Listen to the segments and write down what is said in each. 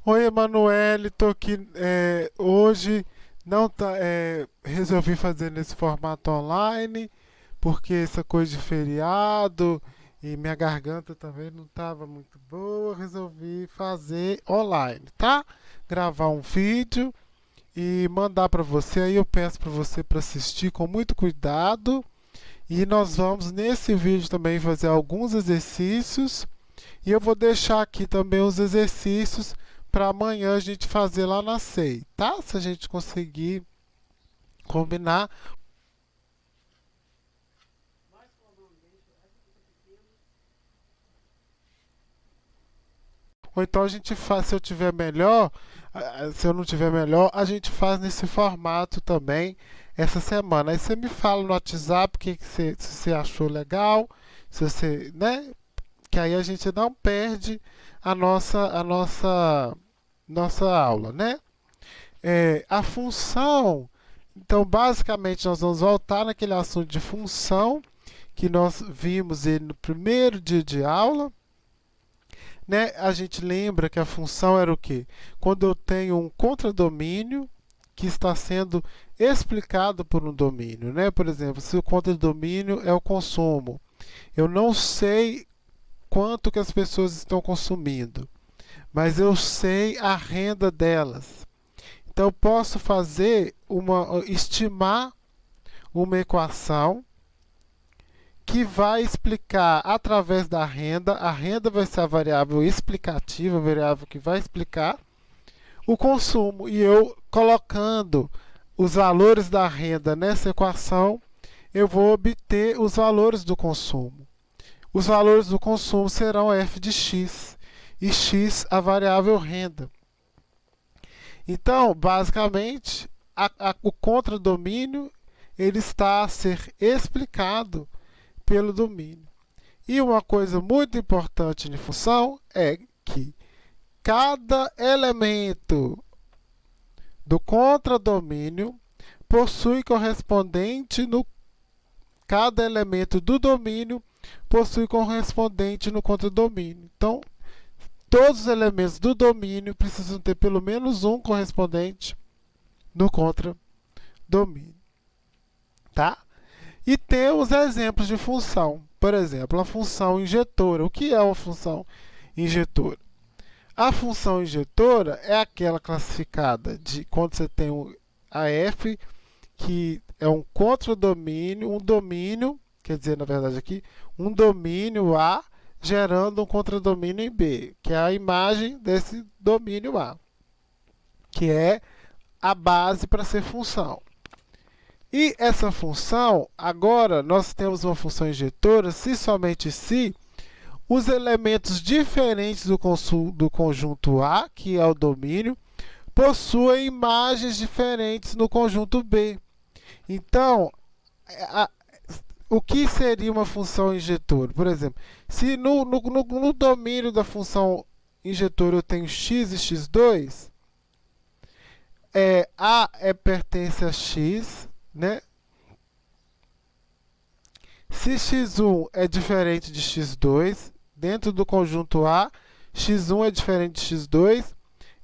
Oi, Emanuele, tô aqui. Hoje não tá, resolvi fazer nesse formato online, porque essa coisa de feriado e minha garganta também não estava muito boa. Resolvi fazer online, tá? Gravar um vídeo e mandar para você. Aí eu peço para você para assistir com muito cuidado. E nós vamos nesse vídeo também fazer alguns exercícios e eu vou deixar aqui também os exercícios para amanhã a gente fazer lá na SEI, tá? Se a gente conseguir combinar. Ou então a gente faz, se eu tiver melhor, se eu não tiver melhor, a gente faz nesse formato também essa semana. Aí você me fala no WhatsApp se você achou legal, se você, né? Que aí a gente não perde a nossa aula, né? A função, então basicamente nós vamos voltar naquele assunto de função que nós vimos ele no primeiro dia de aula, né? A gente lembra que a função era o quê? Quando eu tenho um contradomínio que está sendo explicado por um domínio, né? Por exemplo, se o contradomínio é o consumo, eu não sei quanto que as pessoas estão consumindo, mas eu sei a renda delas. Então eu posso estimar uma equação que vai explicar através da renda. A renda vai ser a variável explicativa, a variável que vai explicar o consumo. E eu colocando os valores da renda nessa equação, eu vou obter os valores do consumo. Os valores do consumo serão f de x e x a variável renda. Então, basicamente, o contradomínio ele está a ser explicado pelo domínio. E uma coisa muito importante de função é que cada elemento do contradomínio possui correspondente no cada elemento do domínio possui correspondente no contradomínio. Então, todos os elementos do domínio precisam ter pelo menos um correspondente no contradomínio, tá? E temos exemplos de função. Por exemplo, a função injetora. O que é uma função injetora? A função injetora é aquela classificada de quando você tem a f, que é um contradomínio, um domínio, quer dizer, na verdade aqui, um domínio A gerando um contradomínio em B, que é a imagem desse domínio A, que é a base para ser função. E essa função, agora nós temos uma função injetora se somente se os elementos diferentes do conjunto A, que é o domínio, possuem imagens diferentes no conjunto B. Então, a, o que seria uma função injetora? Por exemplo, se no domínio da função injetora eu tenho x e x2, A pertence a x, né? Se x1 é diferente de x2, dentro do conjunto A, x1 é diferente de x2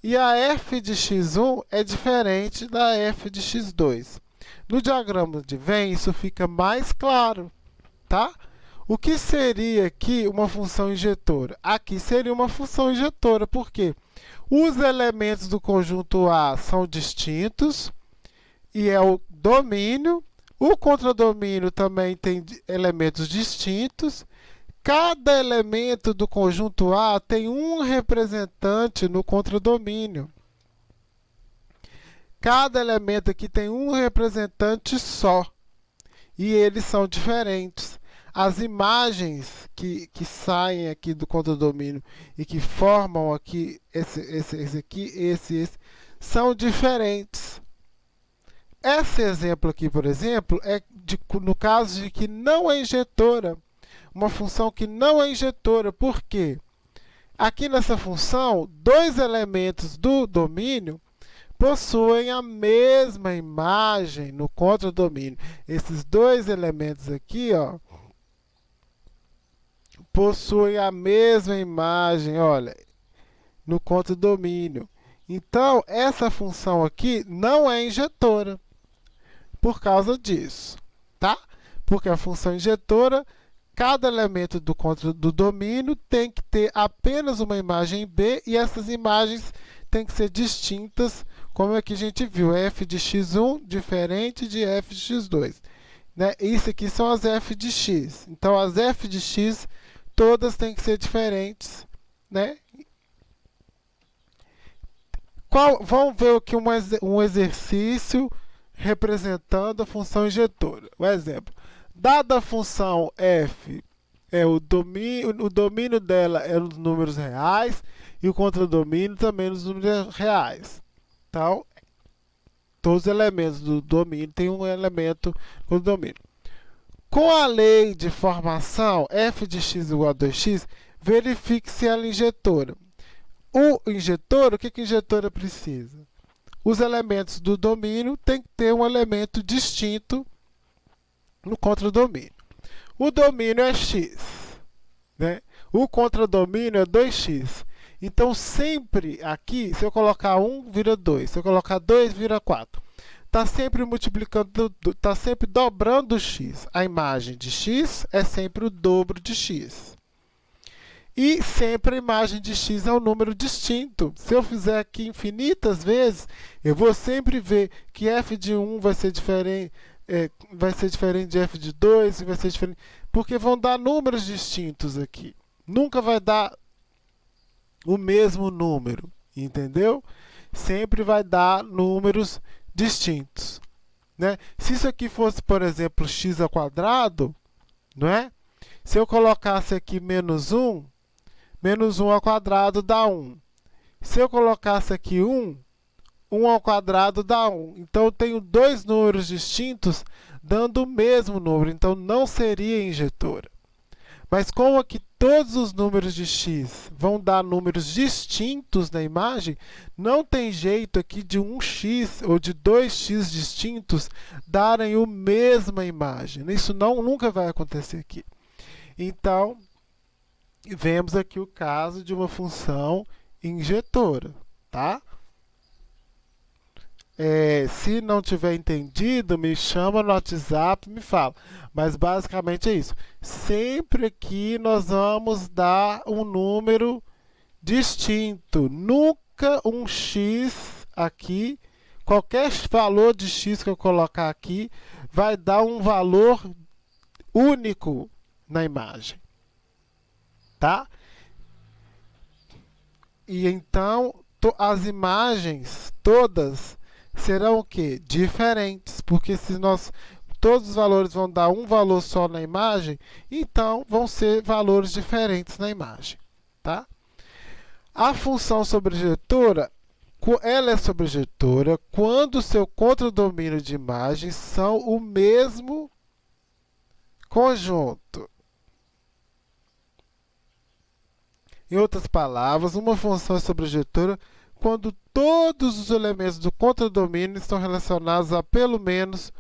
e a f de x1 é diferente da f de x2. No diagrama de Venn, isso fica mais claro, tá? O que seria aqui uma função injetora? Aqui seria uma função injetora, porque os elementos do conjunto A são distintos e é o domínio. O contradomínio também tem elementos distintos. Cada elemento do conjunto A tem um representante no contradomínio. Cada elemento aqui tem um representante só. E eles são diferentes. As imagens que saem aqui do contradomínio e que formam aqui esse, são diferentes. Esse exemplo aqui, por exemplo, no caso de que não é injetora. Uma função que não é injetora. Por quê? Aqui nessa função, dois elementos do domínio possuem a mesma imagem no contradomínio. Esses dois elementos aqui, ó, possuem a mesma imagem, olha, no contradomínio. Então, essa função aqui não é injetora por causa disso, tá? Porque a função injetora, cada elemento do domínio tem que ter apenas uma imagem B e essas imagens têm que ser distintas, como aqui a gente viu, f de x1 diferente de f de x2. Né? Isso aqui são as f de x. Então, as f de x todas têm que ser diferentes. Né? Vamos ver aqui um exercício representando a função injetora. O exemplo. Dada a função f, o domínio dela é nos números reais e o contradomínio também nos números reais. Então, todos os elementos do domínio têm um elemento com domínio. Com a lei de formação f de x igual a 2x, verifique se ela é injetora. O injetor, o que a injetora precisa? Os elementos do domínio têm que ter um elemento distinto no contradomínio. O domínio é x, né? O contradomínio é 2x. Então, sempre aqui, se eu colocar 1, vira 2. Se eu colocar 2, vira 4. Está sempre multiplicando, está sempre dobrando o x. A imagem de x é sempre o dobro de x. E sempre a imagem de x é um número distinto. Se eu fizer aqui infinitas vezes, eu vou sempre ver que f de 1 vai ser diferente de f de 2, vai ser diferente, porque vão dar números distintos aqui. Nunca vai dar o mesmo número, entendeu? Sempre vai dar números distintos. Né? Se isso aqui fosse, por exemplo, x ao quadrado, não é? Se eu colocasse aqui menos 1 ao quadrado dá 1. Se eu colocasse aqui 1 ao quadrado dá 1. Então, eu tenho dois números distintos dando o mesmo número. Então, não seria injetora. Mas como aqui todos os números de x vão dar números distintos na imagem, não tem jeito aqui de 1x ou de 2x distintos darem a mesma imagem. Isso nunca vai acontecer aqui. Então, vemos aqui o caso de uma função injetora, tá? Se não tiver entendido, me chama no WhatsApp e me fala. Mas basicamente é isso. Sempre aqui nós vamos dar um número distinto. Nunca um x aqui, qualquer valor de x que eu colocar aqui, vai dar um valor único na imagem. Tá? E então, as imagens todas serão o quê? Diferentes, porque se todos os valores vão dar um valor só na imagem, então vão ser valores diferentes na imagem, tá? A função sobrejetora, ela é sobrejetora quando o seu contradomínio de imagens são o mesmo conjunto. Em outras palavras, uma função é sobrejetora quando todos os elementos do contradomínio estão relacionados a pelo menos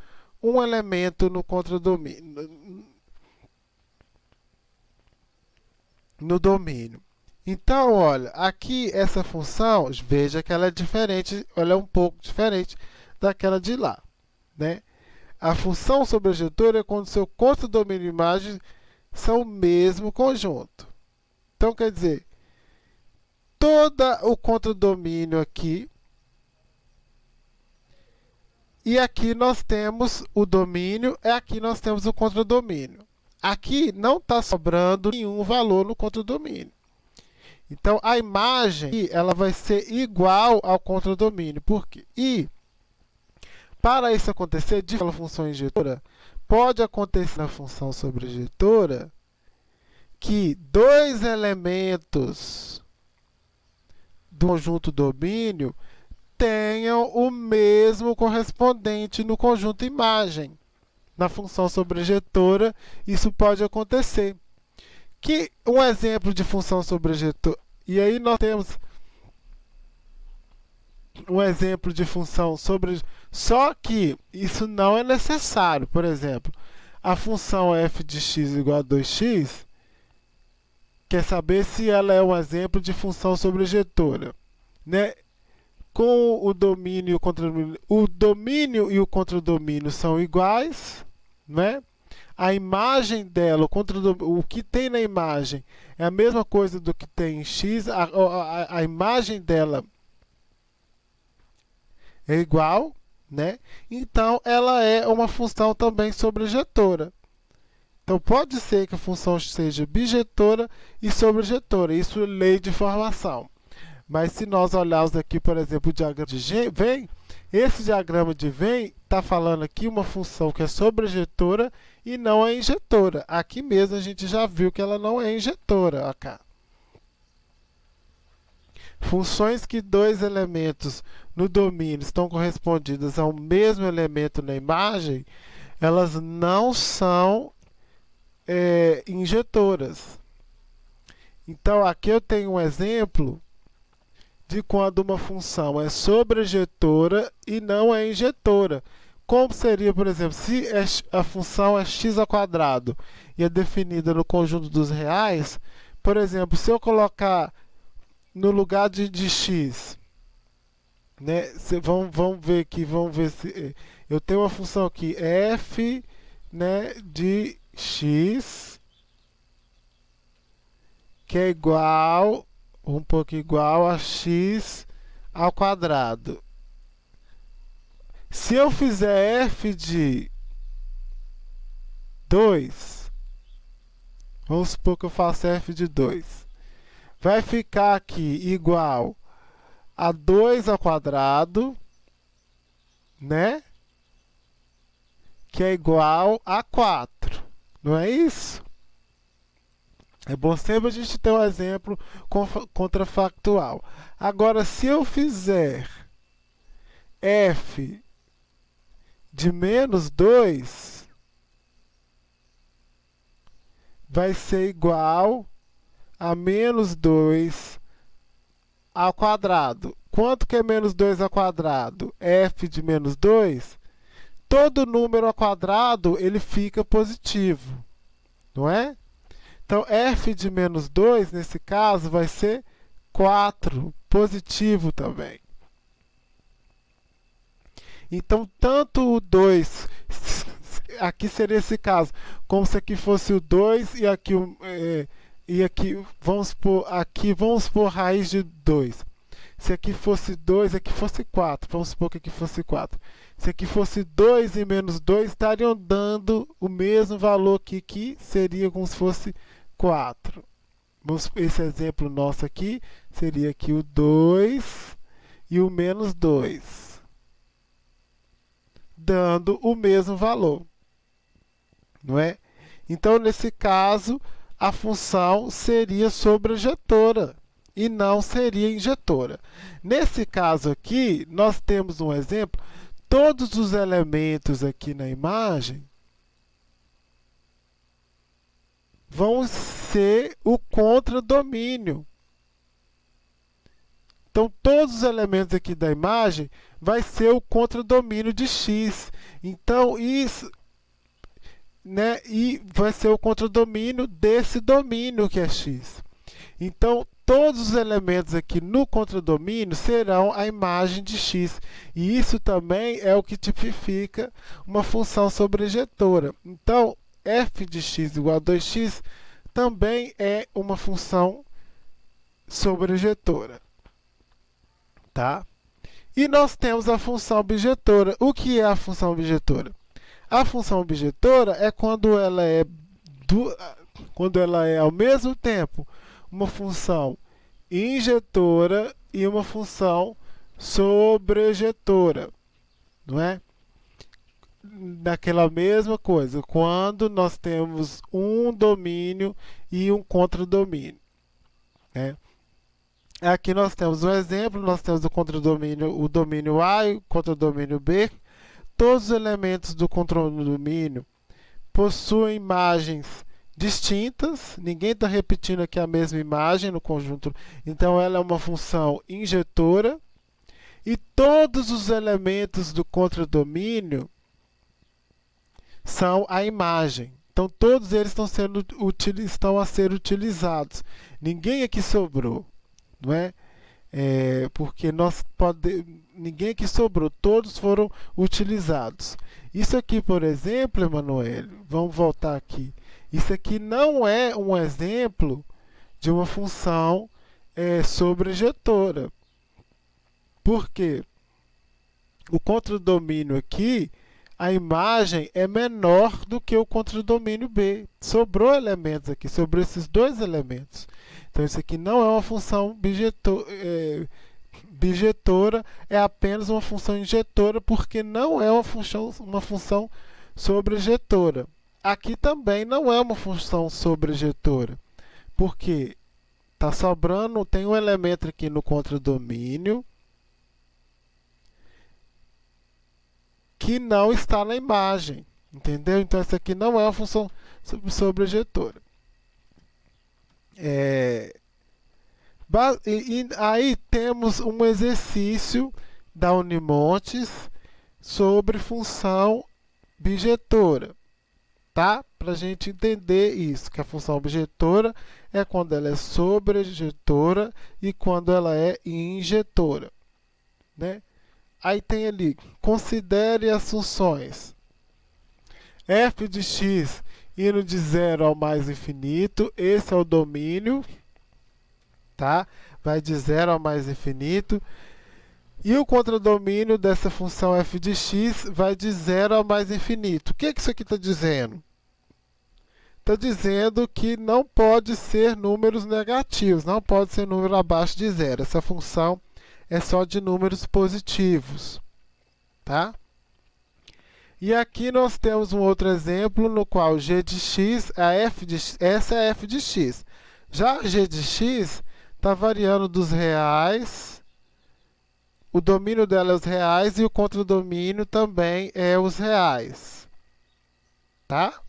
um elemento no contradomínio, no domínio. Então, olha, aqui essa função, veja que ela é diferente, ela é um pouco diferente daquela de lá, né? A função sobrejetora é quando seu contradomínio e imagem são o mesmo conjunto. Então, quer dizer, todo o contradomínio aqui, e aqui nós temos o domínio, e aqui nós temos o contradomínio. Aqui não está sobrando nenhum valor no contradomínio. Então, a imagem ela vai ser igual ao contradomínio. Por quê? E, para isso acontecer, de função injetora, pode acontecer na função sobrejetora que dois elementos do conjunto domínio tenham o mesmo correspondente no conjunto imagem. Na função sobrejetora, isso pode acontecer. Que um exemplo de função sobrejetora, e aí nós temos um exemplo de função sobrejetora, só que isso não é necessário. Por exemplo, a função f de x igual a 2x, quer saber se ela é um exemplo de função sobrejetora, né? com o domínio e o contradomínio. O domínio e o contradomínio são iguais, né? A imagem dela, o que tem na imagem é a mesma coisa do que tem em x, a imagem dela é igual, né? Então ela é uma função também sobrejetora. Então pode ser que a função seja bijetora e sobrejetora, isso é lei de formação. Mas se nós olharmos aqui, por exemplo, o diagrama de Venn, esse diagrama de Venn está falando aqui uma função que é sobrejetora e não é injetora. Aqui mesmo a gente já viu que ela não é injetora. Ó, cá. Funções que dois elementos no domínio estão correspondidas ao mesmo elemento na imagem, elas não são injetoras. Então aqui eu tenho um exemplo de quando uma função é sobrejetora e não é injetora. Como seria, por exemplo, se a função é x ao quadrado e é definida no conjunto dos reais, por exemplo, se eu colocar no lugar de x, né, vamos ver aqui, vamos ver se eu tenho uma função aqui, f, né, de x, que é igual, um pouco igual a x ao quadrado. Se eu fizer f de 2, vamos supor que eu faço f de 2, vai ficar aqui igual a 2 ao quadrado, né? Que é igual a 4. Não é isso? É bom sempre a gente ter um exemplo contrafactual. Agora, se eu fizer f de menos 2, vai ser igual a menos 2 ao quadrado. Quanto que é menos 2 ao quadrado? F de menos 2. Todo número ao quadrado, ele fica positivo, não é? Então, f de menos 2, nesse caso, vai ser 4, positivo também. Então, tanto o 2, aqui seria esse caso, como se aqui fosse o 2 e aqui, vamos por raiz de 2. Se aqui fosse 2, aqui fosse 4. Vamos supor que aqui fosse 4. Se aqui fosse 2 e menos 2, estariam dando o mesmo valor que seria como se fosse 4. Esse exemplo nosso aqui seria aqui o 2 e o menos 2, dando o mesmo valor, não é? Então, nesse caso, a função seria sobrejetora e não seria injetora. Nesse caso aqui, nós temos um exemplo, todos os elementos aqui na imagem vão ser o contradomínio. Então, todos os elementos aqui da imagem vai ser o contradomínio de x. Então, isso, né, e vai ser o contradomínio desse domínio que é x. Então, todos os elementos aqui no contradomínio serão a imagem de x. E isso também é o que tipifica uma função sobrejetora. Então, f de x igual a 2x também é uma função sobrejetora. Tá? E nós temos a função objetora. O que é a função objetora? A função objetora é quando ela é ao mesmo tempo uma função injetora e uma função sobrejetora, não é? Daquela mesma coisa, quando nós temos um domínio e um contradomínio, né? Aqui nós temos um exemplo, nós temos o contradomínio, o domínio A e o contradomínio B. Todos os elementos do contradomínio possuem imagens distintas, ninguém está repetindo aqui a mesma imagem no conjunto, então ela é uma função injetora, e todos os elementos do contradomínio são a imagem. Então todos eles estão a ser utilizados. Ninguém aqui sobrou, não é? porque ninguém aqui sobrou, todos foram utilizados. Isso aqui, por exemplo, Emanuele, vamos voltar aqui. Isso aqui não é um exemplo de uma função sobrejetora. Por quê? O contradomínio aqui, a imagem é menor do que o contradomínio B. Sobrou elementos aqui, sobrou esses dois elementos. Então, isso aqui não é uma função bijetora, é apenas uma função injetora, porque não é uma função sobrejetora. Aqui também não é uma função sobrejetora, porque está sobrando, tem um elemento aqui no contradomínio que não está na imagem, entendeu? Então, essa aqui não é uma função sobrejetora. Aí temos um exercício da Unimontes sobre função bijetora, tá? Para a gente entender isso, que a função bijetora é quando ela é sobrejetora e quando ela é injetora, né? Aí tem ali, considere as funções f de x indo de 0 ao mais infinito, esse é o domínio, tá? Vai de 0 ao mais infinito. E o contradomínio dessa função f de x vai de 0 ao mais infinito. O que isso aqui está dizendo? Está dizendo que não pode ser números negativos, não pode ser número abaixo de 0. Essa função é só de números positivos, tá? E aqui nós temos um outro exemplo no qual g de x, essa é f de x. Já a g de x está variando dos reais, o domínio dela é os reais e o contradomínio também é os reais, tá?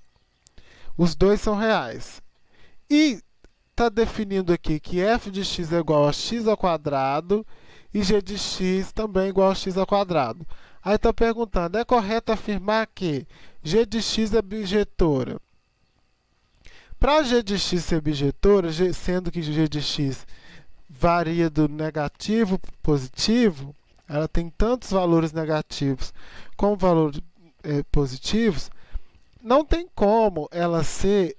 Os dois são reais. E está definindo aqui que f de x é igual a x ao quadrado e g de x também é igual a x ao quadrado. Aí está perguntando, é correto afirmar que g de x é bijetora? Para g de x ser bijetora, sendo que g de x varia do negativo para o positivo, ela tem tantos valores negativos como valores positivos, não tem como ela ser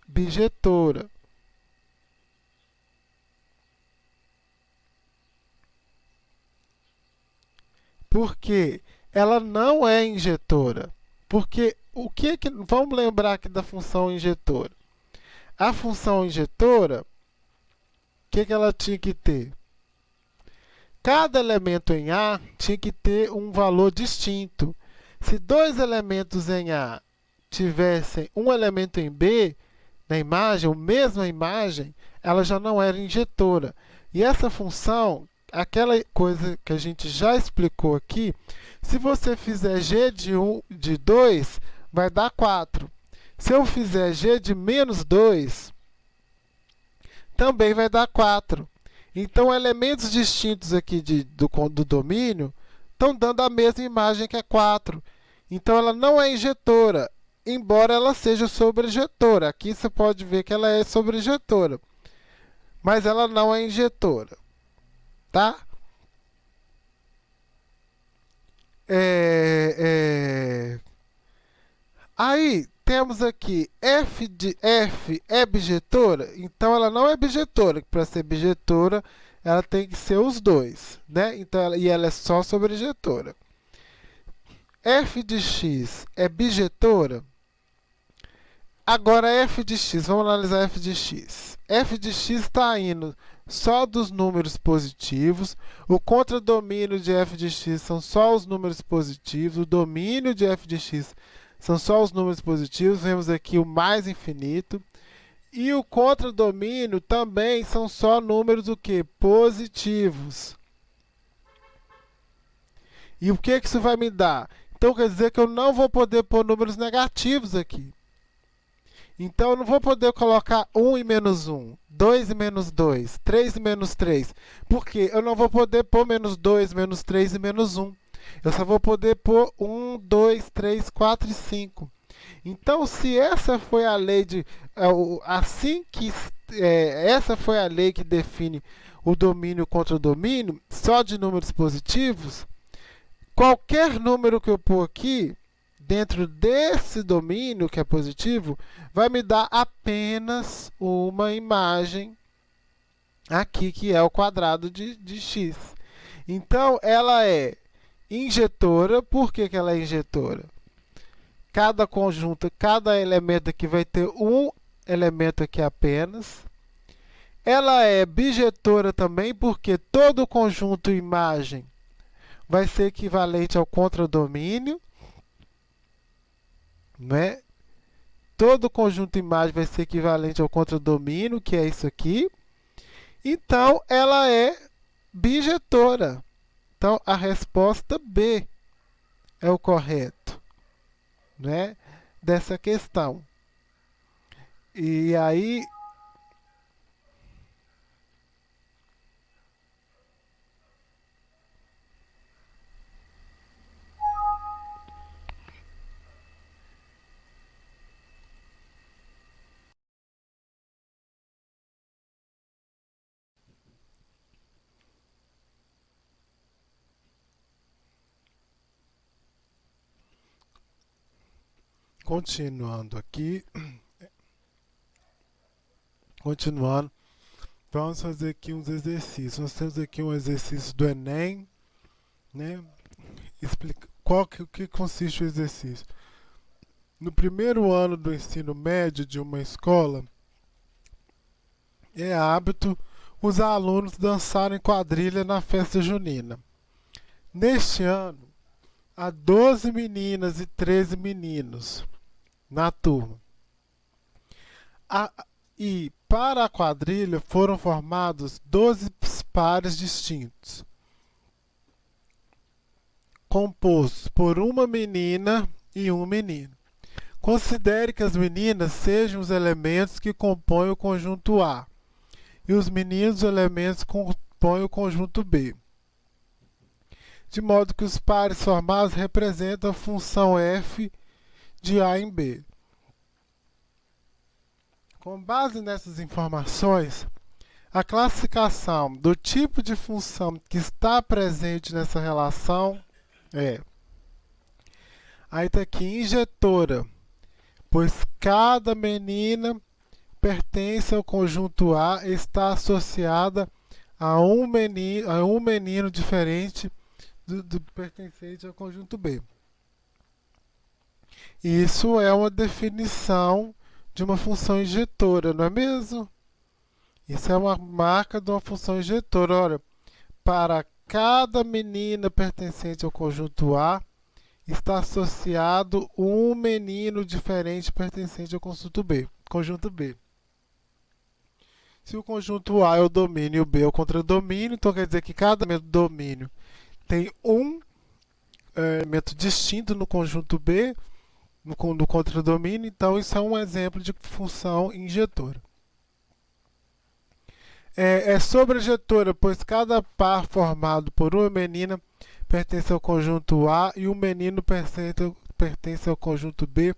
bijetora. Porque ela não é injetora. Porque vamos lembrar aqui da função injetora. A função injetora, o que ela tinha que ter? Cada elemento em A tinha que ter um valor distinto. Se dois elementos em A tivessem um elemento em B, na imagem, ou mesma imagem, ela já não era injetora. E essa função, aquela coisa que a gente já explicou aqui, se você fizer g de 2, vai dar 4. Se eu fizer g de menos 2, também vai dar 4. Então, elementos distintos aqui do domínio estão dando a mesma imagem que é 4. Então, ela não é injetora, embora ela seja sobrejetora. Aqui você pode ver que ela é sobrejetora, mas ela não é injetora, tá? Aí temos aqui f é bijetora, então ela não é bijetora. Para ser bijetora, ela tem que ser os dois, né? Então, e ela é só sobrejetora. F de x é bijetora? Agora f de x, vamos analisar f de x. F de x está indo só dos números positivos, o contradomínio de f de x são só os números positivos, o domínio de f de x são só os números positivos, vemos aqui o mais infinito, e o contradomínio também são só números o quê? Positivos. E o que isso vai me dar? Então quer dizer que eu não vou poder pôr números negativos aqui. Então, eu não vou poder colocar 1 e menos 1, 2 e menos 2, 3 e menos 3. Por quê? Eu não vou poder pôr menos 2, menos 3 e menos 1. Eu só vou poder pôr 1, 2, 3, 4 e 5. Então, se essa foi a lei essa foi a lei que define o domínio contra o domínio, só de números positivos, qualquer número que eu pôr aqui, dentro desse domínio que é positivo, vai me dar apenas uma imagem aqui, que é o quadrado de x. Então, ela é injetora. Por que ela é injetora? Cada conjunto, cada elemento aqui vai ter um elemento aqui apenas. Ela é bijetora também, porque todo conjunto imagem vai ser equivalente ao contradomínio, né? Todo conjunto imagem vai ser equivalente ao contradomínio, que é isso aqui. Então, ela é bijetora. Então, a resposta B é o correto, né, dessa questão. E aí, continuando aqui, continuando, vamos fazer aqui uns exercícios. Nós temos aqui um exercício do Enem, né? Explica o que consiste o exercício. No primeiro ano do ensino médio de uma escola, é hábito os alunos dançarem quadrilha na festa junina. Neste ano, há 12 meninas e 13 meninos na turma. E para a quadrilha foram formados 12 pares distintos, compostos por uma menina e um menino. Considere que as meninas sejam os elementos que compõem o conjunto A e os meninos os elementos que compõem o conjunto B, de modo que os pares formados representam a função f de A em B. Com base nessas informações, a classificação do tipo de função que está presente nessa relação é... Aí está aqui, injetora, pois cada menina pertence ao conjunto A e está associada a um menino diferente do pertencente ao conjunto B. Isso é uma definição de uma função injetora, não é mesmo? Isso é uma marca de uma função injetora. Olha, para cada menina pertencente ao conjunto A, está associado um menino diferente pertencente ao conjunto B. Se o conjunto A é o domínio e o B é o contradomínio, então quer dizer que cada elemento do domínio tem um elemento distinto no conjunto B, no contradomínio. Então isso é um exemplo de função injetora. É sobrejetora, pois cada par formado por uma menina pertence ao conjunto A e o menino pertence ao conjunto B,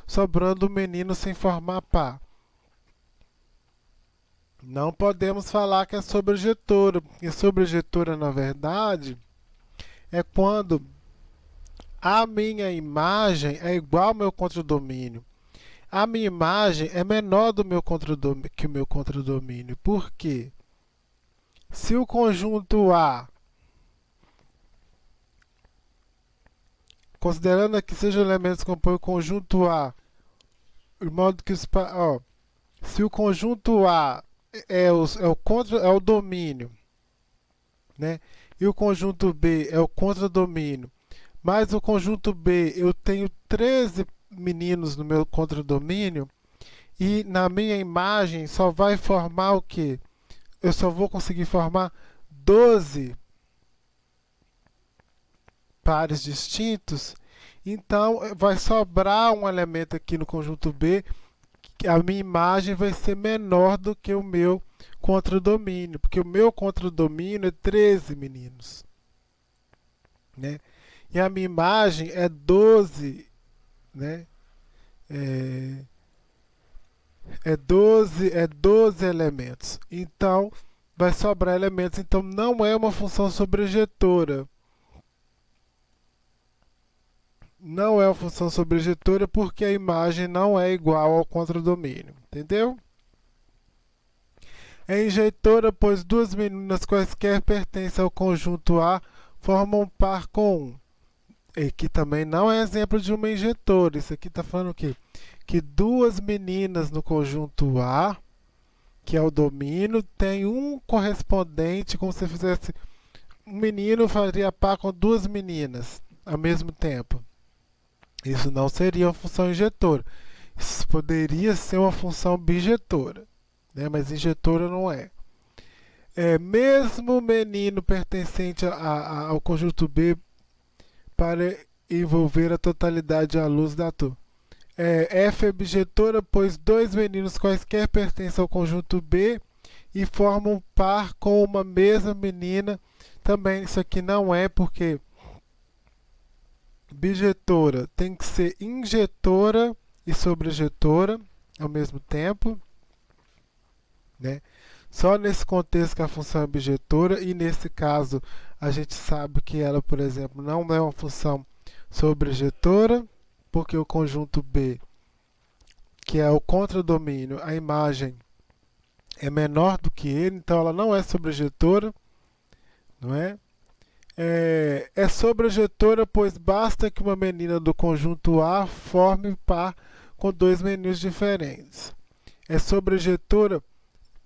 sobrando o menino sem formar par. Não podemos falar que é sobrejetora, porque sobrejetora, na verdade, é quando a minha imagem é igual ao meu contradomínio. A minha imagem é menor do meu que o meu contradomínio. Por quê? Se o conjunto A, considerando que sejam elementos que compõem o conjunto A, de modo que se o conjunto A é o domínio, né? E o conjunto B é o contradomínio, mas o conjunto B eu tenho 13 meninos no meu contradomínio, e na minha imagem só vai formar o quê? Eu só vou conseguir formar 12 pares distintos. Então vai sobrar um elemento aqui no conjunto B, que a minha imagem vai ser menor do que o meu contradomínio, porque o meu contradomínio é 13 meninos, né? E a minha imagem é 12, né? É 12 elementos. Então vai sobrar elementos. Então não é uma função sobrejetora. Não é uma função sobrejetora porque a imagem não é igual ao contradomínio. Entendeu? É injetora, pois duas meninas quaisquer pertencem ao conjunto A formam um par com um. E que também não é exemplo de uma injetora. Isso aqui está falando o quê? Que duas meninas no conjunto A, que é o domínio, tem um correspondente, como se fizesse um menino faria par com duas meninas ao mesmo tempo. Isso não seria uma função injetora. Isso poderia ser uma função bijetora, né? Mas injetora não é. Mesmo menino pertencente ao conjunto B para envolver a totalidade à luz da turma. F é bijetora, pois dois meninos quaisquer pertencem ao conjunto B e formam par com uma mesma menina. Também isso aqui não é, porque bijetora tem que ser injetora e sobrejetora ao mesmo tempo, né? Só nesse contexto que a função é bijetora, e nesse caso a gente sabe que ela, por exemplo, não é uma função sobrejetora, porque o conjunto B, que é o contradomínio, a imagem é menor do que ele, então ela não é sobrejetora, não é? É sobrejetora, pois basta que uma menina do conjunto A forme par com dois meninos diferentes. É sobrejetora,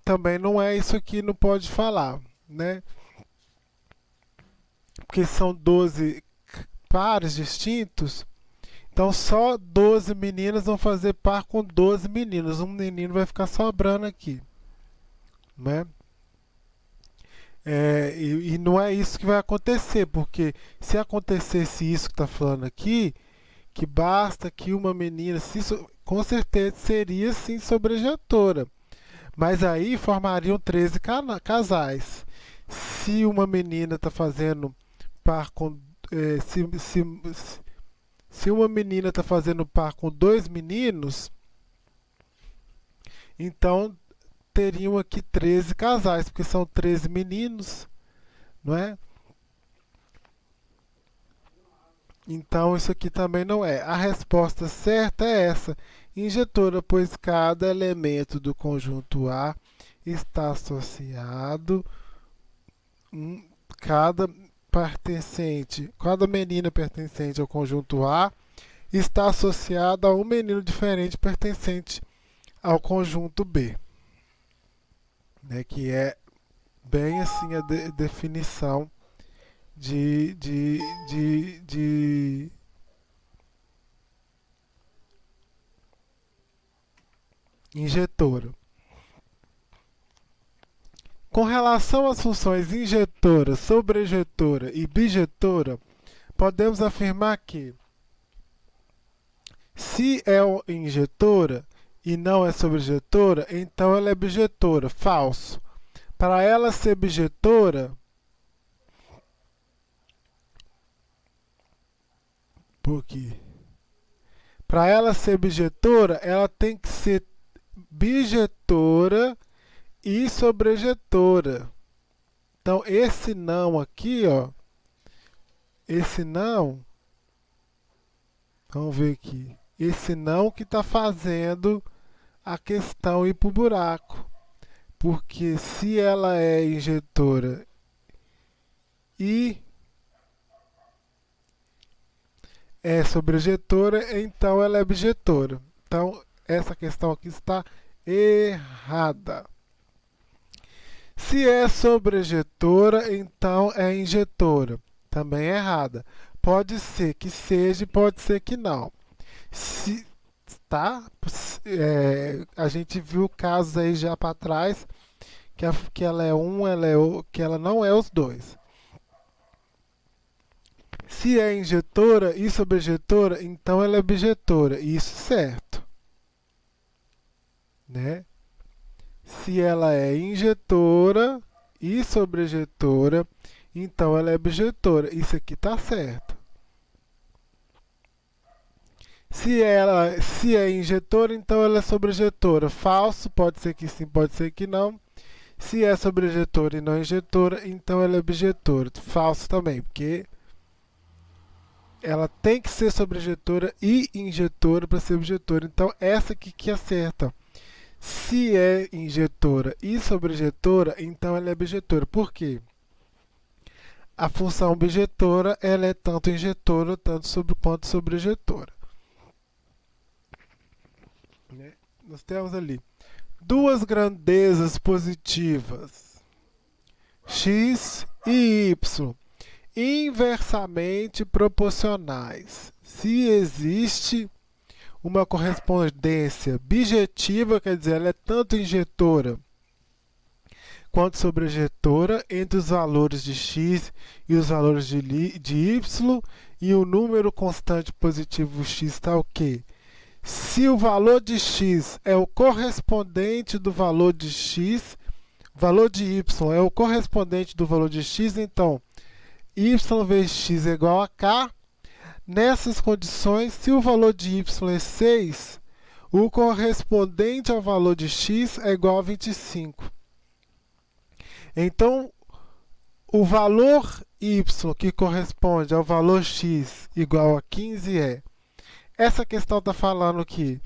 também não é isso aqui, não pode falar, né? Porque são 12 pares distintos, então só 12 meninas vão fazer par com 12 meninos. Um menino vai ficar sobrando aqui, né? E não é isso que vai acontecer, porque se acontecesse isso que está falando aqui, que basta que uma menina, com certeza seria sim sobrejetora, mas aí formariam 13 casais. Se uma menina está fazendo par com. Se uma menina está fazendo par com dois meninos, então teriam aqui 13 casais, porque são 13 meninos, não é? Então isso aqui também não é. A resposta certa é essa: injetora, pois cada elemento do conjunto A está associado, cada cada menina pertencente ao conjunto A está associada a um menino diferente pertencente ao conjunto B, né, que é bem assim a definição de injetora. Com relação às funções injetora, sobrejetora e bijetora, podemos afirmar que, se é injetora e não é sobrejetora, então ela é bijetora. Falso. Para ela ser bijetora, para ela ser bijetora, ela tem que ser bijetora e sobrejetora. Então esse não aqui, ó, esse não, vamos ver aqui, esse não que está fazendo a questão ir para o buraco. Porque se ela é injetora e é sobrejetora, então ela é bijetora. Então essa questão aqui está errada. Se é sobrejetora, então é injetora. Também é errada. Pode ser que seja, pode ser que não. Se tá, a gente viu casos aí já para trás que ela é que ela não é os dois. Se é injetora e sobrejetora, então ela é bijetora. Isso certo, né? Se ela é injetora e sobrejetora, então ela é bijetora. Isso aqui tá certo. Se é injetora, então ela é sobrejetora. Falso, pode ser que sim, pode ser que não. Se é sobrejetora e não injetora, então ela é bijetora. Falso também, porque ela tem que ser sobrejetora e injetora para ser objetora. Então, essa aqui que acerta. Se é injetora e sobrejetora, então ela é bijetora. Por quê? A função bijetora ela é tanto injetora quanto sobrejetora. Né? Nós temos ali duas grandezas positivas, x e y, inversamente proporcionais. Se existe uma correspondência bijetiva, quer dizer, ela é tanto injetora quanto sobrejetora entre os valores de x e os valores de y, e o número constante positivo x está o quê? Se o valor de x é o correspondente do valor de x, o valor de y é o correspondente do valor de x, então y vezes x é igual a k. Nessas condições, se o valor de y é 6, o correspondente ao valor de x é igual a 25. Então, o valor y que corresponde ao valor x igual a 15 é... Essa questão está falando que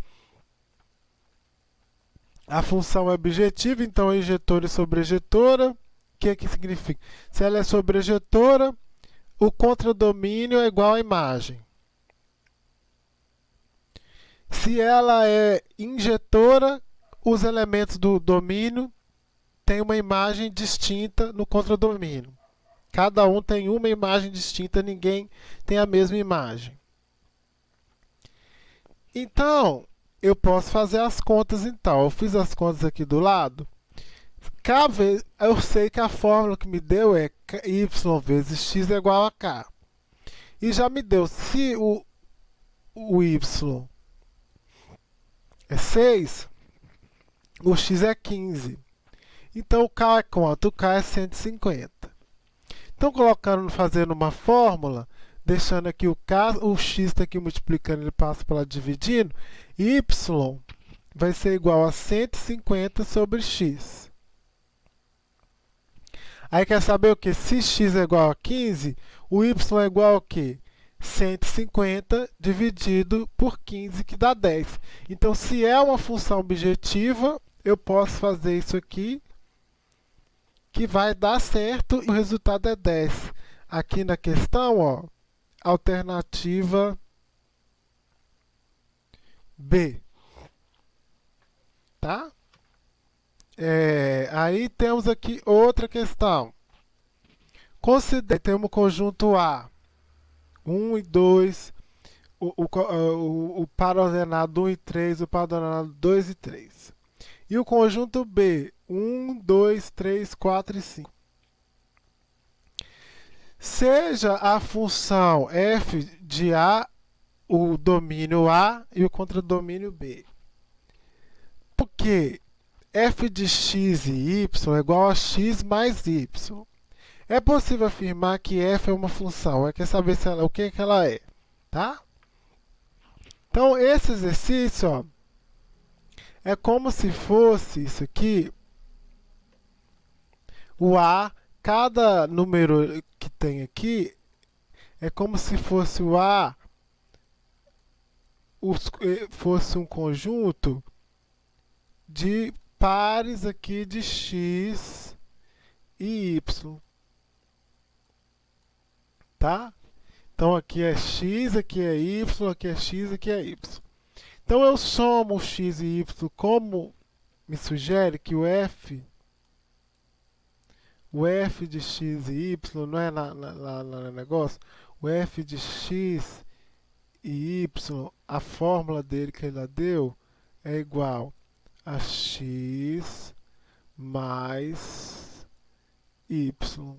a função é bijetiva, então é injetora e sobrejetora. O que significa? Se ela é sobrejetora, o contradomínio é igual à imagem. Se ela é injetora, os elementos do domínio têm uma imagem distinta no contradomínio. Cada um tem uma imagem distinta, ninguém tem a mesma imagem. Então, eu posso fazer as contas então. Eu fiz as contas aqui do lado. Eu sei que a fórmula que me deu é y vezes x é igual a k. E já me deu, se o y é 6, o x é 15. Então, o k é quanto? O k é 150. Então, fazendo uma fórmula, deixando aqui o k, o x está aqui multiplicando, ele passa para lá dividindo, y vai ser igual a 150 sobre x. Aí quer saber o que? Se x é igual a 15, o y é igual a quê? 150 dividido por 15, que dá 10. Então, se é uma função objetiva, eu posso fazer isso aqui, que vai dar certo, e o resultado é 10. Aqui na questão, ó, alternativa B. Tá? Aí temos aqui outra questão. Temos o conjunto A, 1 e 2, o par ordenado 1 e 3, o par ordenado 2 e 3. E o conjunto B, 1, 2, 3, 4 e 5. Seja a função f de A o domínio A e o contradomínio B. Porque f de x e y é igual a x mais y. É possível afirmar que f é uma função. Quer saber o que ela é, tá? Então, esse exercício, ó, é como se fosse isso aqui. O A, cada número que tem aqui, é como se fosse o A, fosse um conjunto de pares aqui de x e y. Tá? Então aqui é x, aqui é y, aqui é x, aqui é y. Então eu somo x e y como me sugere que o f de x e y, não é no negócio? O f de x e y, a fórmula dele que ele deu é igual a x mais y.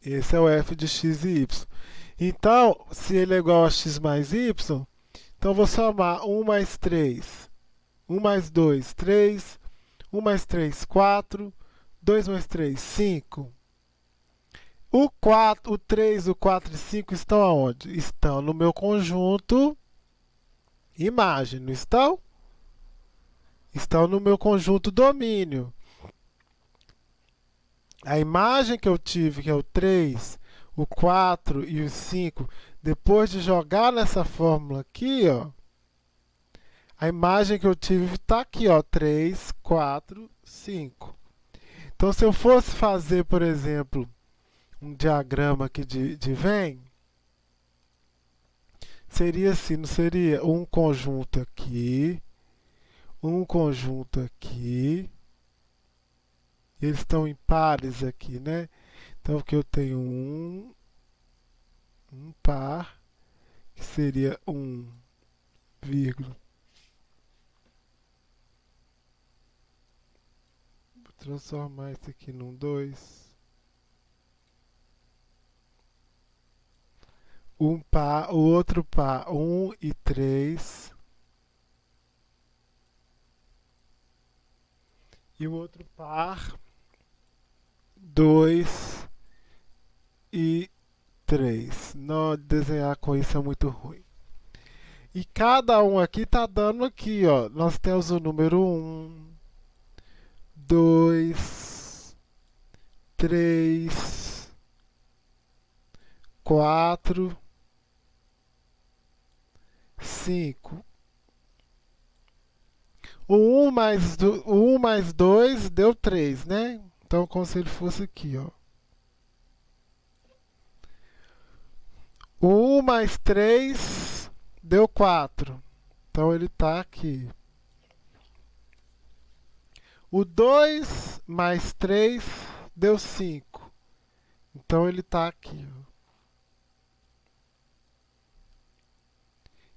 Esse é o f de x e y. Então, se ele é igual a x mais y, então eu vou somar 1 mais 3, 1 mais 2, 3, 1 mais 3, 4, 2 mais 3, 5. O 4, o 3, o 4 e 5 estão aonde? Estão no meu conjunto imagem, não estão? estão no meu conjunto domínio. A imagem que eu tive, que é o 3, o 4 e o 5, depois de jogar nessa fórmula aqui, ó, a imagem que eu tive está aqui, ó, 3, 4, 5. Então, se eu fosse fazer, por exemplo, um diagrama aqui de Venn, seria assim, não seria um conjunto aqui, um conjunto aqui, e eles estão em pares aqui, né? Então, aqui eu tenho um par, que seria 1, vírgula. Vou transformar isso aqui num 2. Um par, o outro par, 1 e 3. E o outro par, 2 e 3. Não, desenhar com isso é muito ruim. E cada um aqui está dando aqui, ó. Nós temos o número 1, 2, 3, 4, 5. O 1 mais 2 deu 3, né? Então, como se ele fosse aqui, ó. O 1 mais 3 deu 4. Então, ele está aqui. O 2 mais 3 deu 5. Então, ele está aqui, ó.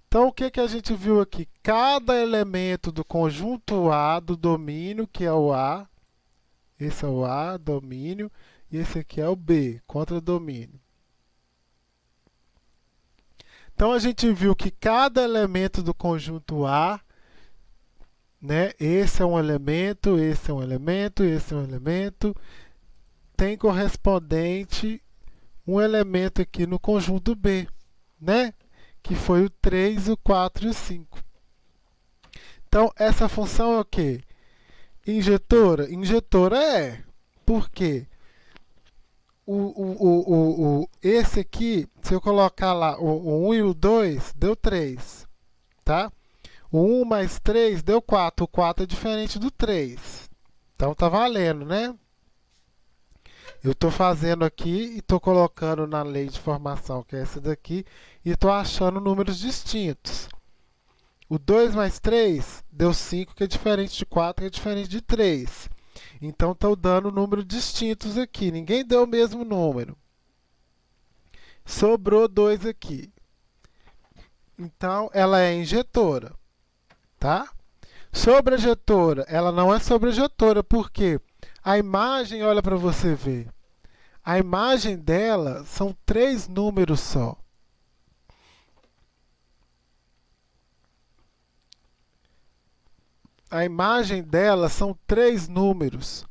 Então, o que, que a gente viu aqui? Cada elemento do conjunto A do domínio, que é o A, esse é o A, domínio, e esse aqui é o B, contradomínio. Então, a gente viu que cada elemento do conjunto A, né, esse é um elemento, esse é um elemento, esse é um elemento, tem correspondente um elemento aqui no conjunto B, né? Que foi o 3, o 4 e o 5. Então, essa função é o quê? Injetora? Injetora é. Por quê? Esse aqui, se eu colocar lá o 1 e o 2, deu 3. Tá? O 1 mais 3 deu 4. O 4 é diferente do 3. Então, tá valendo, né? Eu estou fazendo aqui e estou colocando na lei de formação, que é essa daqui, e estou achando números distintos. O 2 mais 3 deu 5, que é diferente de 4, que é diferente de 3. Então, estou dando números distintos aqui. Ninguém deu o mesmo número. Sobrou 2 aqui. Então, ela é injetora. Tá? Sobrejetora. Ela não é sobrejetora, por quê? A imagem, olha para você ver. A imagem dela são 3 números só. A imagem dela são 3 números.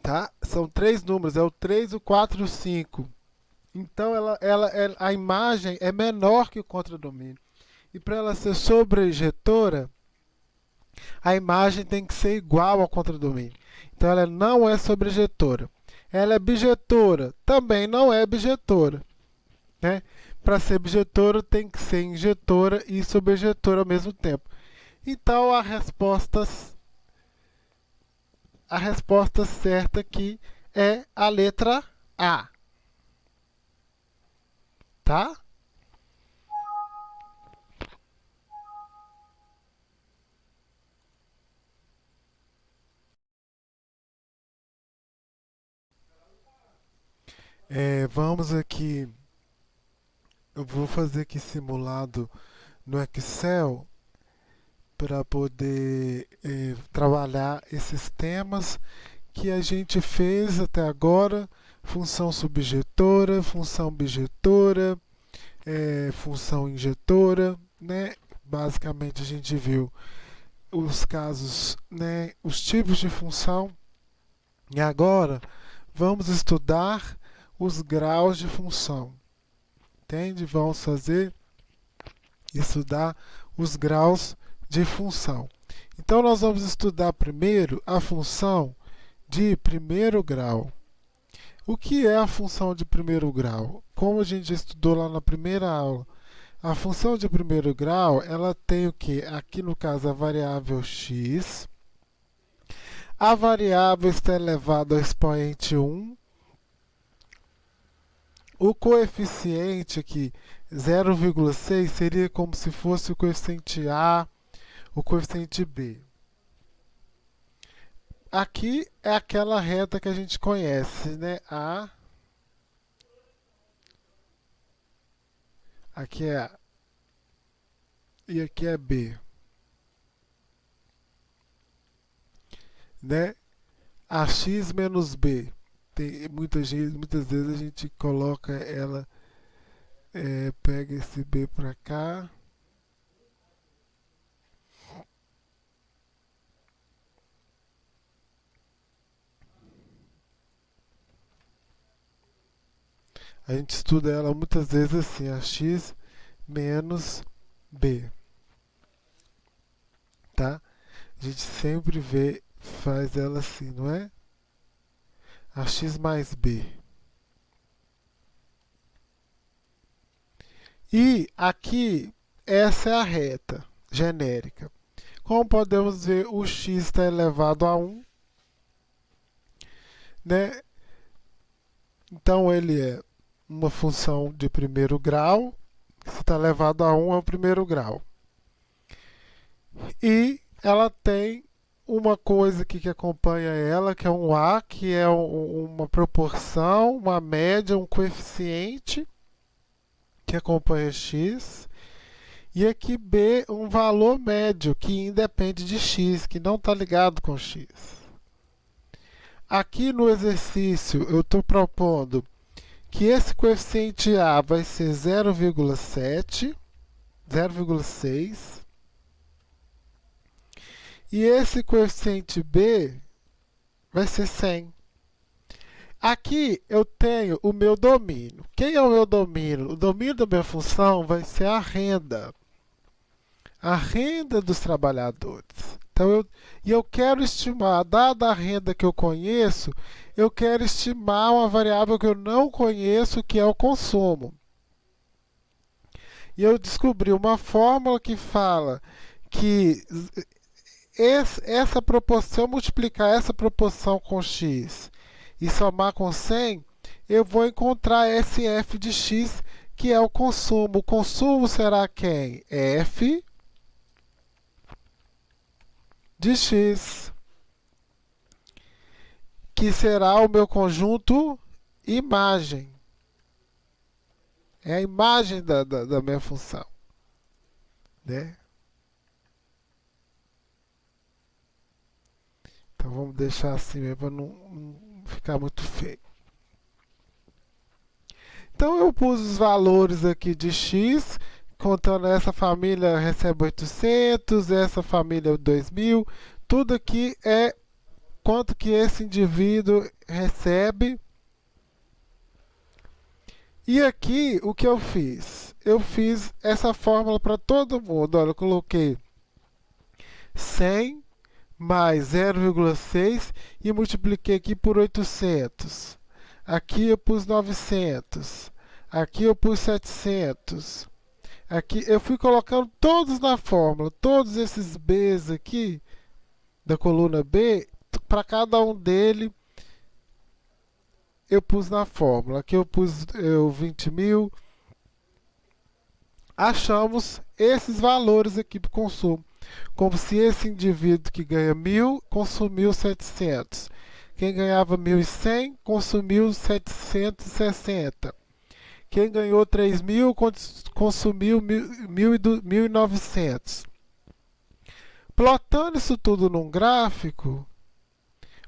Tá? São 3 números, é o 3, o 4 e o 5. Então a imagem é menor que o contradomínio. E para ela ser sobreinjetora, a imagem tem que ser igual ao contradomínio. Então ela não é sobreinjetora. Ela é bijetora, também não é bijetora. Né? Para ser bijetora tem que ser injetora e sobreinjetora ao mesmo tempo. Então a resposta certa aqui é a letra A. Tá? Vamos aqui. Eu vou fazer aqui simulado no Excel para poder trabalhar esses temas que a gente fez até agora: função subjetora, função bijetora, função injetora, né? Basicamente a gente viu os casos, né, os tipos de função. E agora vamos estudar os graus de função. Entende? Vamos estudar os graus de função. Então, nós vamos estudar primeiro a função de primeiro grau. O que é a função de primeiro grau? Como a gente já estudou lá na primeira aula, a função de primeiro grau, ela tem o que? Aqui no caso a variável x. A variável está elevada ao expoente 1. O coeficiente aqui, 0,6, seria como se fosse o coeficiente A, o coeficiente B. Aqui é aquela reta que a gente conhece, né? A. Aqui é A. E aqui é B. Né? AX menos B. Tem, muitas vezes a gente coloca ela, pega esse B para cá. A gente estuda ela muitas vezes assim, AX menos B. Tá? A gente sempre faz ela assim, não é? AX mais B. E aqui, essa é a reta genérica. Como podemos ver, o x está elevado a 1, né? Então, ele é uma função de primeiro grau. Se está elevado a 1, é o primeiro grau. E ela tem uma coisa aqui que acompanha ela, que é um A, que é uma proporção, uma média, um coeficiente que acompanha x. E aqui B, um valor médio que independe de x, que não está ligado com x. Aqui no exercício eu estou propondo que esse coeficiente A vai ser 0,7, 0,6. E esse coeficiente B vai ser 100. Aqui eu tenho o meu domínio. Quem é o meu domínio? O domínio da minha função vai ser a renda. A renda dos trabalhadores. Então, eu quero estimar, dada a renda que eu conheço, eu quero estimar uma variável que eu não conheço, que é o consumo. E eu descobri uma fórmula que fala que essa proporção, se eu multiplicar essa proporção com x e somar com 100, eu vou encontrar esse f de x, que é o consumo. O consumo será quem? F de x, que será o meu conjunto imagem. É a imagem da minha função. Né? Então vamos deixar assim mesmo para não ficar muito feio. Então eu pus os valores aqui de x, contando essa família recebe 800, essa família 2.000, tudo aqui é quanto que esse indivíduo recebe. E aqui o que eu fiz? Eu fiz essa fórmula para todo mundo. Olha, eu coloquei 100 mais 0,6 e multipliquei aqui por 800. Aqui eu pus 900. Aqui eu pus 700. Aqui eu fui colocando todos na fórmula. Todos esses B's aqui da coluna B, para cada um deles eu pus na fórmula. Aqui eu pus 20.000. Achamos esses valores aqui para o consumo. Como se esse indivíduo que ganha 1.000 consumiu 700. Quem ganhava 1.100 consumiu 760. Quem ganhou 3.000 consumiu 1.900. Plotando isso tudo num gráfico,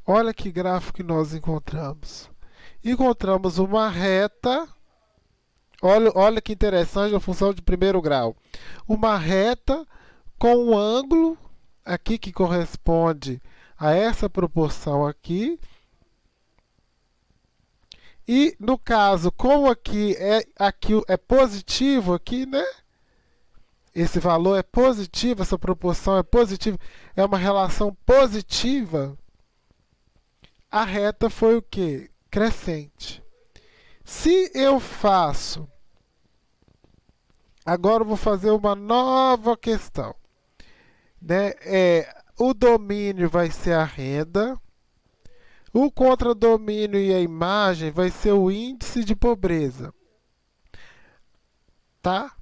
olha que gráfico que nós encontramos. Encontramos uma reta. Olha que interessante a função de primeiro grau. Uma reta com um ângulo aqui que corresponde a essa proporção aqui. E no caso, como aqui é positivo aqui, né? esse valor é positivo, essa proporção é positiva, é uma relação positiva, a reta foi o quê? Crescente. Se eu faço, agora eu vou fazer uma nova questão, né? O domínio vai ser a renda, o contradomínio e a imagem vai ser o índice de pobreza, tá?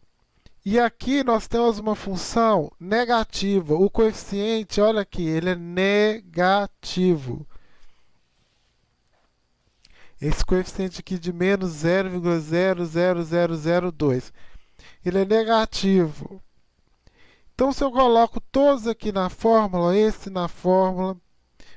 E aqui nós temos uma função negativa. O coeficiente, olha aqui, ele é negativo. Esse coeficiente aqui de menos 0,00002, ele é negativo. Então, se eu coloco todos aqui na fórmula, esse na fórmula,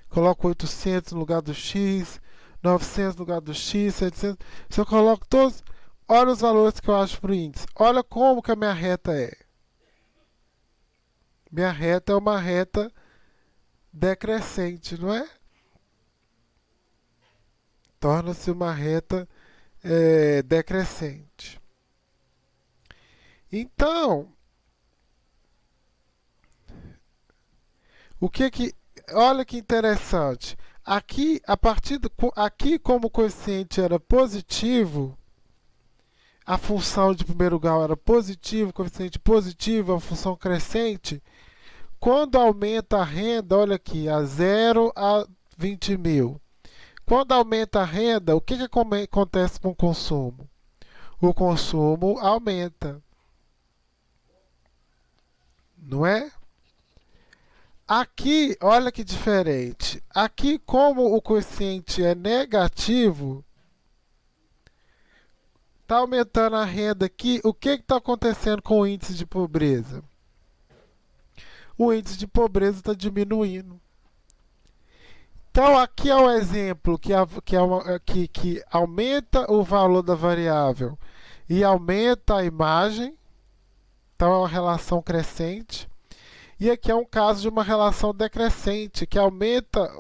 coloco 800 no lugar do x, 900 no lugar do x, 700. Se eu coloco todos, olha os valores que eu acho para o índice. Olha como que a minha reta é. Minha reta é uma reta decrescente, não é? Torna-se uma reta decrescente. Então, olha que interessante. Aqui, aqui como o coeficiente era positivo, a função de primeiro grau era positivo, coeficiente positivo, a função crescente. Quando aumenta a renda, olha aqui, a 0 a 20 mil. Quando aumenta a renda, o que acontece com o consumo? O consumo aumenta. Não é? Aqui, olha que diferente. Aqui, como o coeficiente é negativo, está aumentando a renda aqui. O que está acontecendo com o índice de pobreza? O índice de pobreza está diminuindo. Então, aqui é um exemplo que aumenta o valor da variável e aumenta a imagem. Então, é uma relação crescente. E aqui é um caso de uma relação decrescente, que aumenta,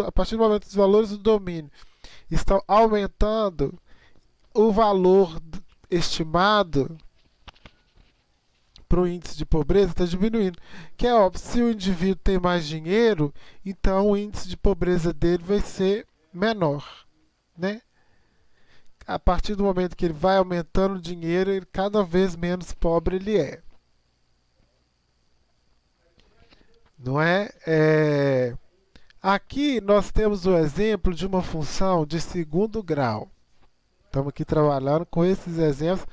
a partir do momento que os valores do domínio estão aumentando, o valor estimado para o índice de pobreza está diminuindo. Que é óbvio, se o indivíduo tem mais dinheiro, então o índice de pobreza dele vai ser menor, né? A partir do momento que ele vai aumentando o dinheiro, ele, cada vez menos pobre ele é. Não é? Aqui nós temos o exemplo de uma função de segundo grau. Estamos aqui trabalhando com esses exemplos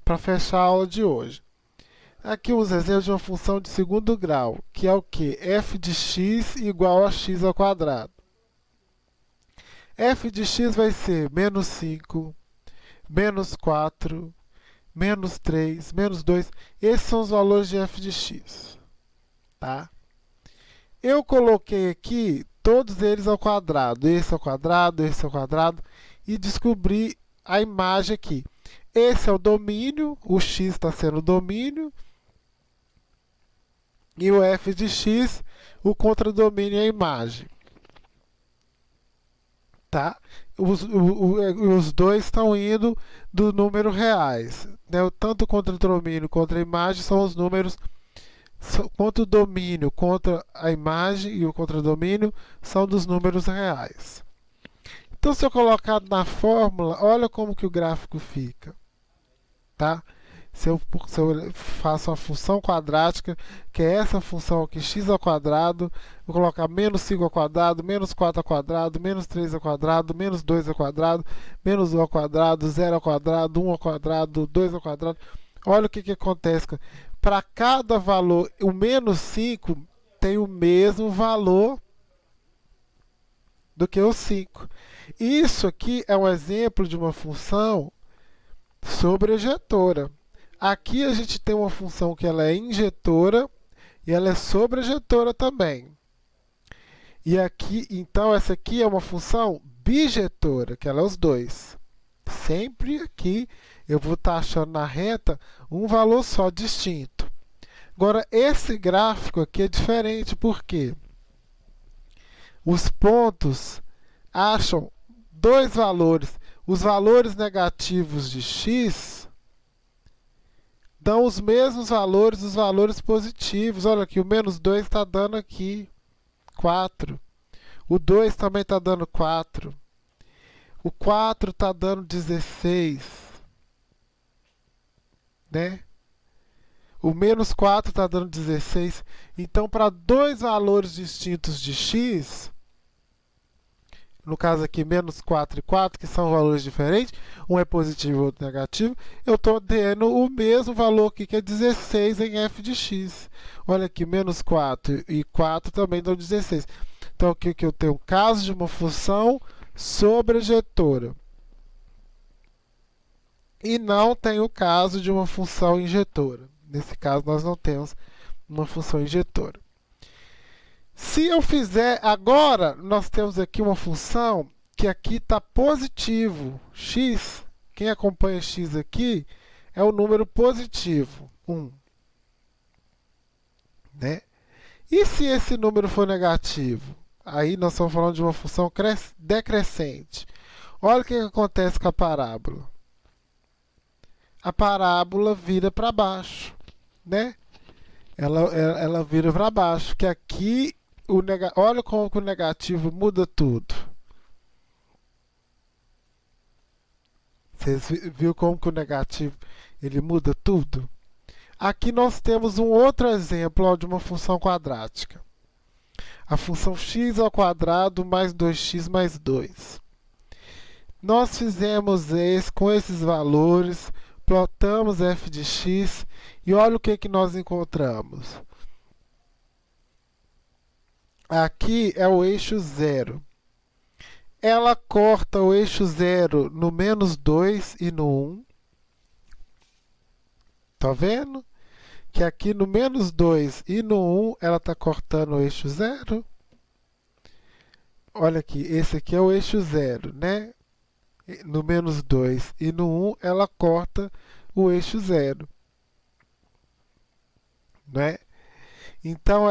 para fechar a aula de hoje. Aqui os exemplos de uma função de segundo grau, que é o que? F de x igual a x ao quadrado. F de x vai ser menos 5, menos 4, menos 3, menos 2. Esses são os valores de f de x. Tá? Eu coloquei aqui todos eles ao quadrado. Esse ao quadrado, esse ao quadrado. E descobri a imagem aqui. Esse é o domínio, o x está sendo o domínio. E o f de x, o contradomínio é a imagem. Tá? Os dois estão indo do número reais. Né? Tanto o contradomínio quanto a imagem são os números. Quanto o domínio contra a imagem e o contradomínio são dos números reais. Então, se eu colocar na fórmula, olha como que o gráfico fica. Tá? Se eu faço uma função quadrática, que é essa função aqui, x ao quadrado, vou colocar menos 5 ao quadrado, menos 4 ao quadrado, menos 3 ao quadrado, menos 2 ao quadrado, menos 1 ao quadrado, 0 ao quadrado, 1 ao quadrado, 2 ao quadrado. Olha o que acontece. Para cada valor, o menos 5 tem o mesmo valor do que o 5. Isso aqui é um exemplo de uma função sobrejetora. Aqui a gente tem uma função que ela é injetora e ela é sobrejetora também. E aqui, então, essa aqui é uma função bijetora, que ela é os dois. Sempre aqui eu vou estar achando na reta um valor só distinto. Agora, esse gráfico aqui é diferente, porque os pontos acham dois valores. Os valores negativos de x dão os mesmos valores, os valores positivos. Olha aqui, o menos 2 está dando aqui 4. O 2 também está dando 4. O 4 está dando 16. Né? O menos 4 está dando 16. Então, para dois valores distintos de x, no caso aqui, menos 4 e 4, que são valores diferentes, um é positivo e outro negativo, eu estou tendo o mesmo valor aqui, que é 16 em f de x. Olha aqui, menos 4 e 4 também dão 16. Então, aqui que eu tenho o caso de uma função sobrejetora. E não tem o caso de uma função injetora. Nesse caso, nós não temos uma função injetora. Se eu fizer agora, nós temos aqui uma função que aqui está positivo. X, quem acompanha x aqui, é o número positivo, 1. Né? E se esse número for negativo? Aí nós estamos falando de uma função decrescente. Olha o que acontece com a parábola. A parábola vira para baixo, né? Ela vira para baixo, que aqui olha como que o negativo muda tudo. Vocês viram como que o negativo ele muda tudo? Aqui nós temos um outro exemplo ó, de uma função quadrática. A função x ao quadrado mais 2x mais 2. Nós fizemos com esses valores, plotamos f de x e olha o que nós encontramos. Aqui é o eixo 0. Ela corta o eixo 0 no menos 2 e no 1. Tá vendo? Que aqui no menos 2 e no 1 ela está cortando o eixo 0. Olha aqui, esse aqui é o eixo 0, né? No menos 2 e no 1 ela corta o eixo 0. Né? Então,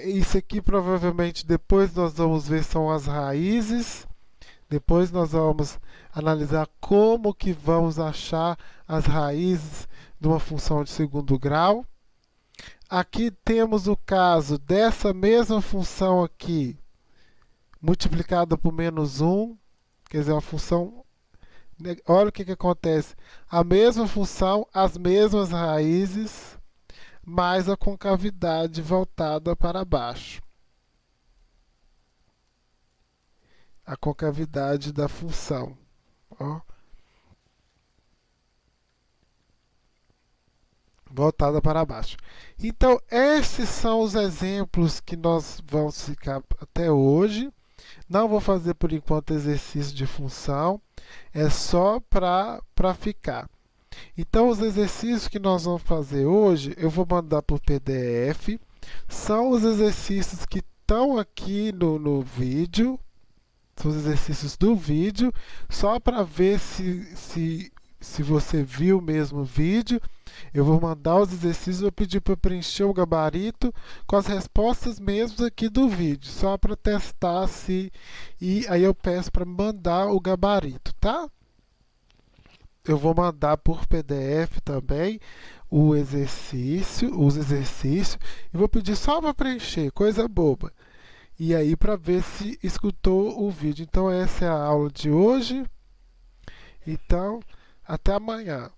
isso aqui provavelmente depois nós vamos ver são as raízes. Depois nós vamos analisar como que vamos achar as raízes de uma função de segundo grau. Aqui temos o caso dessa mesma função aqui, multiplicada por menos 1, quer dizer, uma função... Olha o que acontece. A mesma função, as mesmas raízes, mais a concavidade voltada para baixo. A concavidade da função. Ó. Voltada para baixo. Então, esses são os exemplos que nós vamos ficar até hoje. Não vou fazer por enquanto exercício de função. É só para ficar. Então, os exercícios que nós vamos fazer hoje, eu vou mandar por PDF. São os exercícios que estão aqui no vídeo. São os exercícios do vídeo. Só para ver se você viu mesmo o vídeo. Eu vou mandar os exercícios, vou pedir para preencher o gabarito com as respostas mesmo aqui do vídeo. Só para testar se... E aí eu peço para mandar o gabarito, tá? Eu vou mandar por PDF também os exercícios, e vou pedir só para preencher, coisa boba. E aí para ver se escutou o vídeo. Então essa é a aula de hoje. Então, até amanhã.